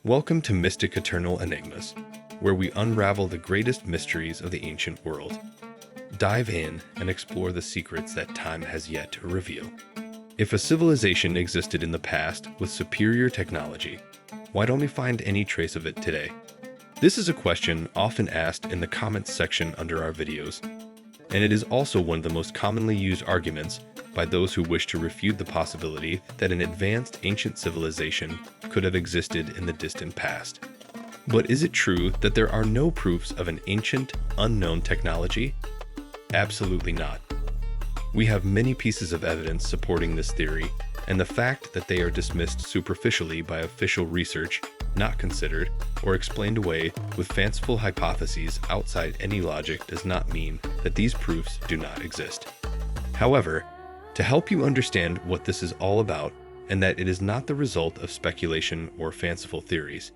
Welcome to Mystic Eternal Enigmas, where we unravel the greatest mysteries of the ancient world. Dive in and explore the secrets that time has yet to reveal. If a civilization existed in the past with superior technology, why don't we find any trace of it today? This is a question often asked in the comments section under our videos, and it is also one of the most commonly used arguments by those who wish to refute the possibility that an advanced ancient civilization could have existed in the distant past. But is it true that there are no proofs of an ancient, unknown technology? Absolutely not. We have many pieces of evidence supporting this theory, and the fact that they are dismissed superficially by official research, not considered, or explained away with fanciful hypotheses outside any logic does not mean that these proofs do not exist. However, to help you understand what this is all about, and that it is not the result of speculation or fanciful theories,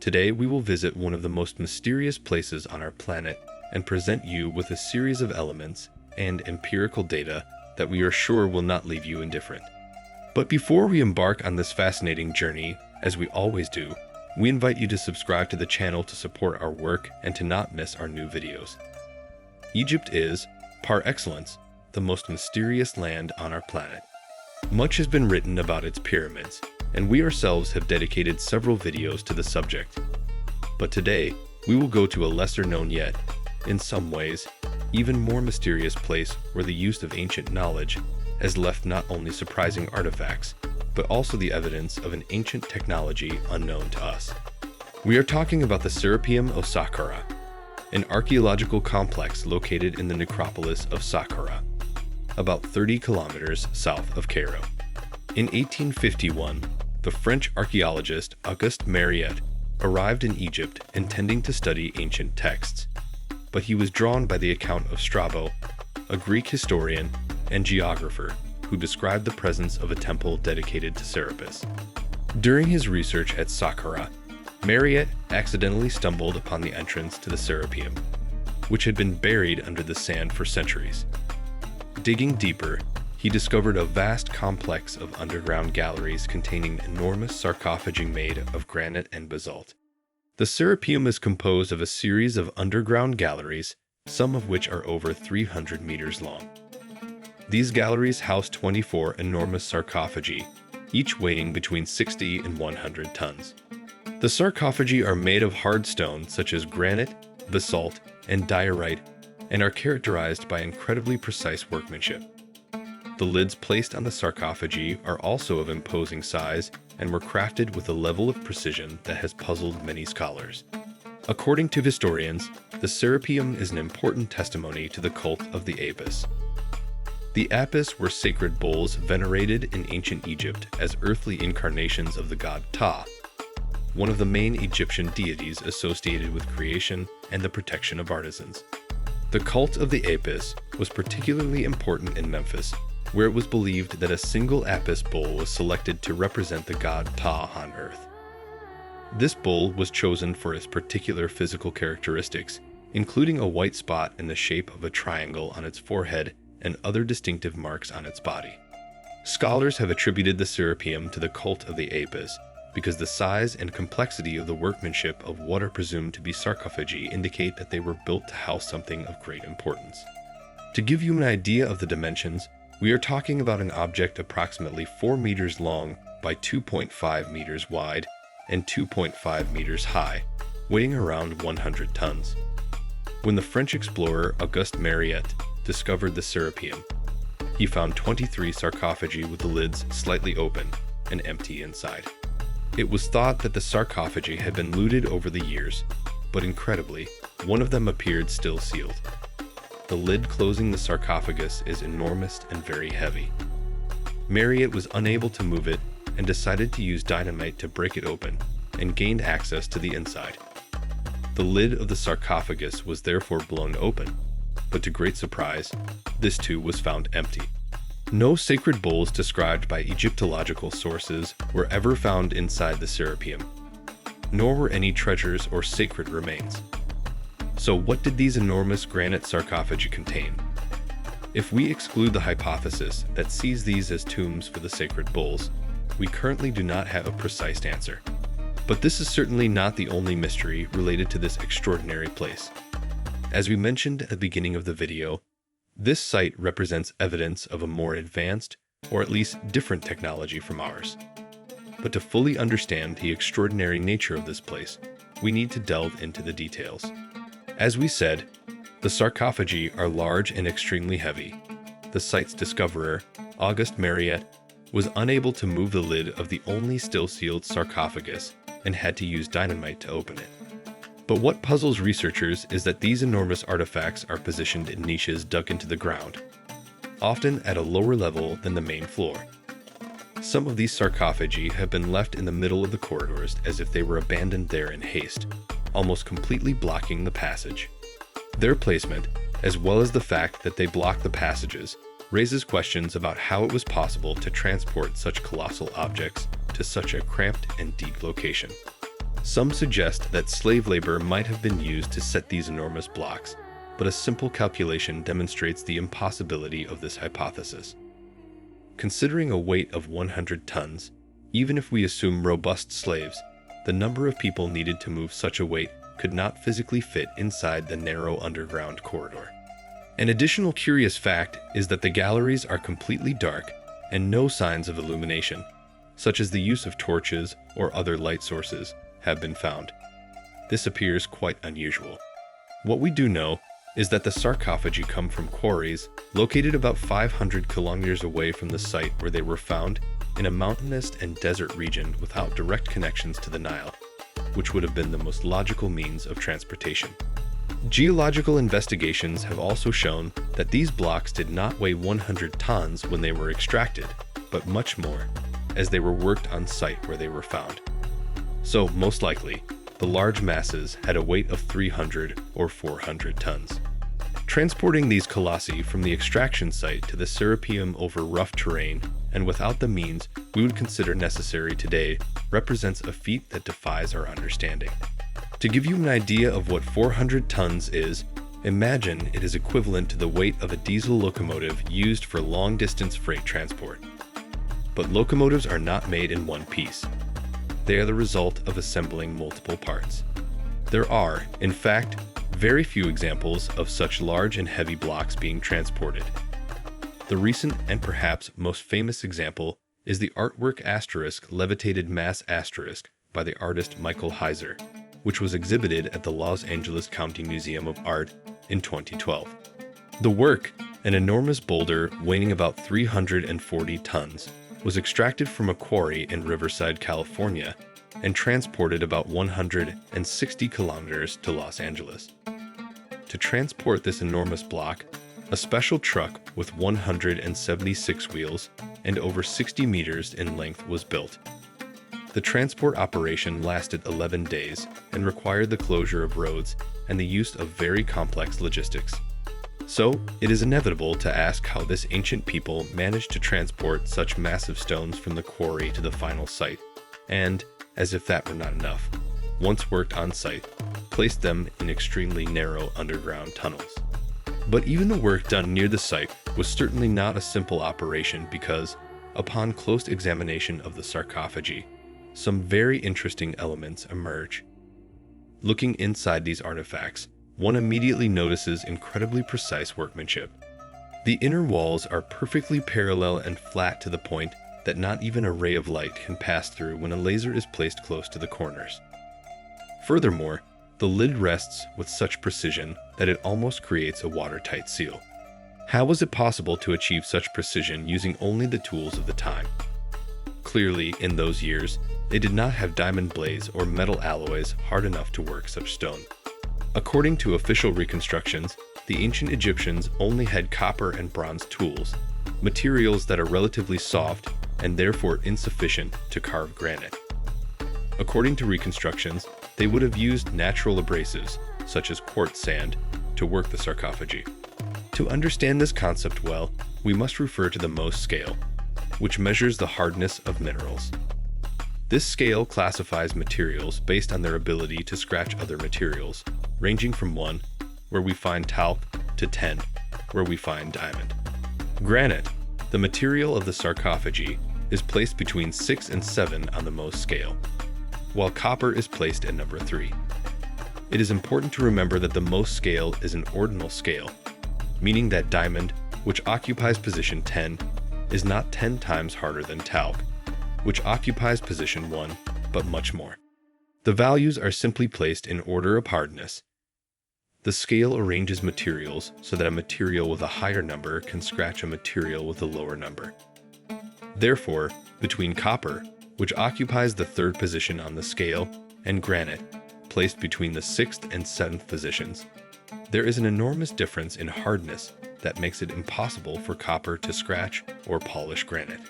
today we will visit one of the most mysterious places on our planet and present you with a series of elements and empirical data that we are sure will not leave you indifferent. But before we embark on this fascinating journey, as we always do, we invite you to subscribe to the channel to support our work and to not miss our new videos. Egypt is, par excellence, the most mysterious land on our planet. Much has been written about its pyramids, and we ourselves have dedicated several videos to the subject. But today, we will go to a lesser known yet, in some ways, even more mysterious place where the use of ancient knowledge has left not only surprising artifacts, but also the evidence of an ancient technology unknown to us. We are talking about the Serapeum of Saqquara, an archaeological complex located in the necropolis of Saqquara, about 30 kilometers south of Cairo. In 1851, the French archaeologist Auguste Mariette arrived in Egypt intending to study ancient texts, but he was drawn by the account of Strabo, a Greek historian and geographer who described the presence of a temple dedicated to Serapis. During his research at Saqquara, Mariette accidentally stumbled upon the entrance to the Serapeum, which had been buried under the sand for centuries. Digging deeper, he discovered a vast complex of underground galleries containing enormous sarcophagi made of granite and basalt. The Serapeum is composed of a series of underground galleries, some of which are over 300 meters long. These galleries house 24 enormous sarcophagi, each weighing between 60 and 100 tons. The sarcophagi are made of hard stone such as granite, basalt, and diorite, and are characterized by incredibly precise workmanship. The lids placed on the sarcophagi are also of imposing size and were crafted with a level of precision that has puzzled many scholars. According to historians, the Serapeum is an important testimony to the cult of the Apis. The Apis were sacred bulls venerated in ancient Egypt as earthly incarnations of the god Ptah, one of the main Egyptian deities associated with creation and the protection of artisans. The cult of the Apis was particularly important in Memphis, where it was believed that a single Apis bull was selected to represent the god Ptah on earth. This bull was chosen for its particular physical characteristics, including a white spot in the shape of a triangle on its forehead and other distinctive marks on its body. Scholars have attributed the Serapeum to the cult of the Apis because the size and complexity of the workmanship of what are presumed to be sarcophagi indicate that they were built to house something of great importance. To give you an idea of the dimensions, we are talking about an object approximately 4 meters long by 2.5 meters wide and 2.5 meters high, weighing around 100 tons. When the French explorer Auguste Mariette discovered the Serapeum, he found 23 sarcophagi with the lids slightly open and empty inside. It was thought that the sarcophagi had been looted over the years, but incredibly, one of them appeared still sealed. The lid closing the sarcophagus is enormous and very heavy. Mariette was unable to move it and decided to use dynamite to break it open and gained access to the inside. The lid of the sarcophagus was therefore blown open, but to great surprise, this too was found empty. No sacred bulls described by Egyptological sources were ever found inside the Serapeum, nor were any treasures or sacred remains. So what did these enormous granite sarcophagi contain? If we exclude the hypothesis that sees these as tombs for the sacred bulls, we currently do not have a precise answer. But this is certainly not the only mystery related to this extraordinary place. As we mentioned at the beginning of the video, this site represents evidence of a more advanced, or at least different technology from ours. But to fully understand the extraordinary nature of this place, we need to delve into the details. As we said, the sarcophagi are large and extremely heavy. The site's discoverer, Auguste Mariette, was unable to move the lid of the only still sealed sarcophagus and had to use dynamite to open it. But what puzzles researchers is that these enormous artifacts are positioned in niches dug into the ground, often at a lower level than the main floor. Some of these sarcophagi have been left in the middle of the corridors as if they were abandoned there in haste, almost completely blocking the passage. Their placement, as well as the fact that they block the passages, raises questions about how it was possible to transport such colossal objects to such a cramped and deep location. Some suggest that slave labor might have been used to set these enormous blocks, but a simple calculation demonstrates the impossibility of this hypothesis. Considering a weight of 100 tons, even if we assume robust slaves, the number of people needed to move such a weight could not physically fit inside the narrow underground corridor. An additional curious fact is that the galleries are completely dark and no signs of illumination, such as the use of torches or other light sources, have been found. This appears quite unusual. What we do know is that the sarcophagi come from quarries located about 500 kilometers away from the site where they were found, in a mountainous and desert region without direct connections to the Nile, which would have been the most logical means of transportation. Geological investigations have also shown that these blocks did not weigh 100 tons when they were extracted, but much more, as they were worked on site where they were found. So, most likely, the large masses had a weight of 300 or 400 tons. Transporting these colossi from the extraction site to the Serapeum over rough terrain and without the means we would consider necessary today represents a feat that defies our understanding. To give you an idea of what 400 tons is, imagine it is equivalent to the weight of a diesel locomotive used for long-distance freight transport. But locomotives are not made in one piece. They are the result of assembling multiple parts. There are, in fact, very few examples of such large and heavy blocks being transported. The recent and perhaps most famous example is the artwork asterisk levitated mass asterisk by the artist Michael Heiser, which was exhibited at the Los Angeles County Museum of Art in 2012. The work, an enormous boulder weighing about 340 tons, was extracted from a quarry in Riverside, California, and transported about 160 kilometers to Los Angeles. To transport this enormous block, a special truck with 176 wheels and over 60 meters in length was built. The transport operation lasted 11 days and required the closure of roads and the use of very complex logistics. So, it is inevitable to ask how this ancient people managed to transport such massive stones from the quarry to the final site, and, as if that were not enough, once worked on site, placed them in extremely narrow underground tunnels. But even the work done near the site was certainly not a simple operation because, upon close examination of the sarcophagi, some very interesting elements emerge. Looking inside these artifacts, one immediately notices incredibly precise workmanship. The inner walls are perfectly parallel and flat to the point that not even a ray of light can pass through when a laser is placed close to the corners. Furthermore, the lid rests with such precision that it almost creates a watertight seal. How was it possible to achieve such precision using only the tools of the time? Clearly, in those years, they did not have diamond blades or metal alloys hard enough to work such stone. According to official reconstructions, the ancient Egyptians only had copper and bronze tools, materials that are relatively soft and therefore insufficient to carve granite. According to reconstructions, they would have used natural abrasives, such as quartz sand, to work the sarcophagi. To understand this concept well, we must refer to the Mohs scale, which measures the hardness of minerals. This scale classifies materials based on their ability to scratch other materials, ranging from 1, where we find talc, to 10, where we find diamond. Granite, the material of the sarcophagi, is placed between 6 and 7 on the Mohs scale. while copper is placed at number 3. It is important to remember that the Mohs scale is an ordinal scale, meaning that diamond, which occupies position 10, is not 10 times harder than talc, which occupies position 1, but much more. The values are simply placed in order of hardness. The scale arranges materials so that a material with a higher number can scratch a material with a lower number. Therefore, between copper, which occupies the 3rd position on the scale, and granite, placed between the 6th and 7th positions, there is an enormous difference in hardness that makes it impossible for copper to scratch or polish granite.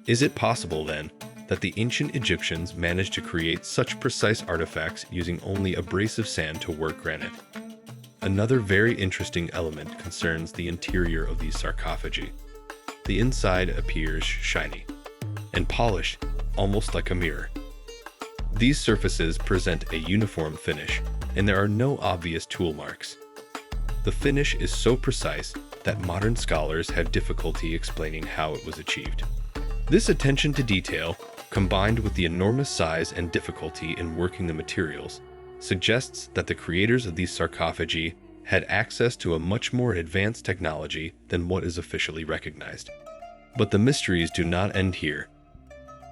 Is it possible, then, that the ancient Egyptians managed to create such precise artifacts using only abrasive sand to work granite? Another very interesting element concerns the interior of these sarcophagi. The inside appears shiny and polished, almost like a mirror. These surfaces present a uniform finish, and there are no obvious tool marks. The finish is so precise that modern scholars have difficulty explaining how it was achieved. This attention to detail, combined with the enormous size and difficulty in working the materials, suggests that the creators of these sarcophagi had access to a much more advanced technology than what is officially recognized. But the mysteries do not end here.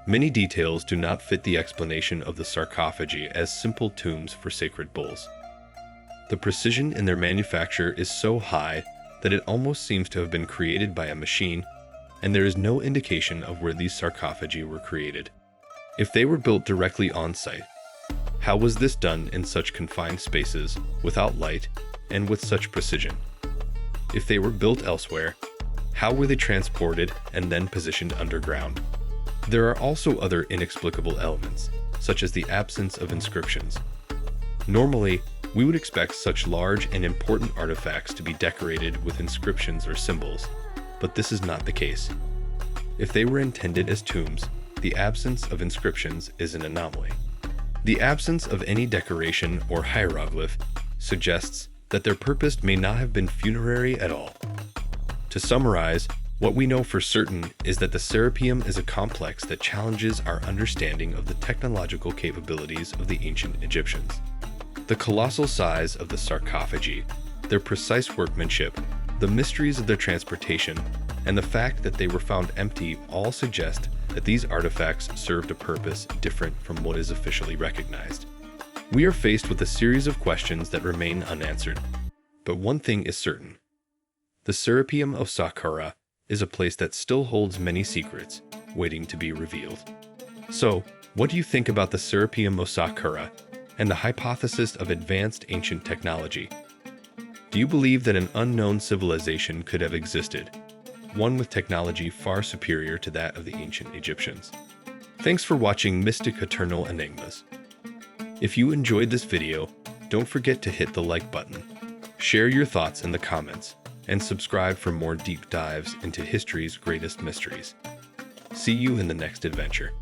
Many details do not fit the explanation of the sarcophagi as simple tombs for sacred bulls. The precision in their manufacture is so high that it almost seems to have been created by a machine, and there is no indication of where these sarcophagi were created. If they were built directly on site, how was this done in such confined spaces, without light, and with such precision? If they were built elsewhere, how were they transported and then positioned underground? There are also other inexplicable elements, such as the absence of inscriptions. Normally, we would expect such large and important artifacts to be decorated with inscriptions or symbols, but this is not the case. If they were intended as tombs, the absence of inscriptions is an anomaly. The absence of any decoration or hieroglyph suggests that their purpose may not have been funerary at all. To summarize, what we know for certain is that the Serapeum is a complex that challenges our understanding of the technological capabilities of the ancient Egyptians. The colossal size of the sarcophagi, their precise workmanship, the mysteries of their transportation, and the fact that they were found empty all suggest that these artifacts served a purpose different from what is officially recognized. We are faced with a series of questions that remain unanswered. But one thing is certain. The Serapeum of Saqquara is a place that still holds many secrets, waiting to be revealed. So, what do you think about the Serapeum of Saqquara and the hypothesis of advanced ancient technology? Do you believe that an unknown civilization could have existed, one with technology far superior to that of the ancient Egyptians? Thanks for watching Mystic Eternal Enigmas. If you enjoyed this video, don't forget to hit the like button, share your thoughts in the comments, and subscribe for more deep dives into history's greatest mysteries. See you in the next adventure.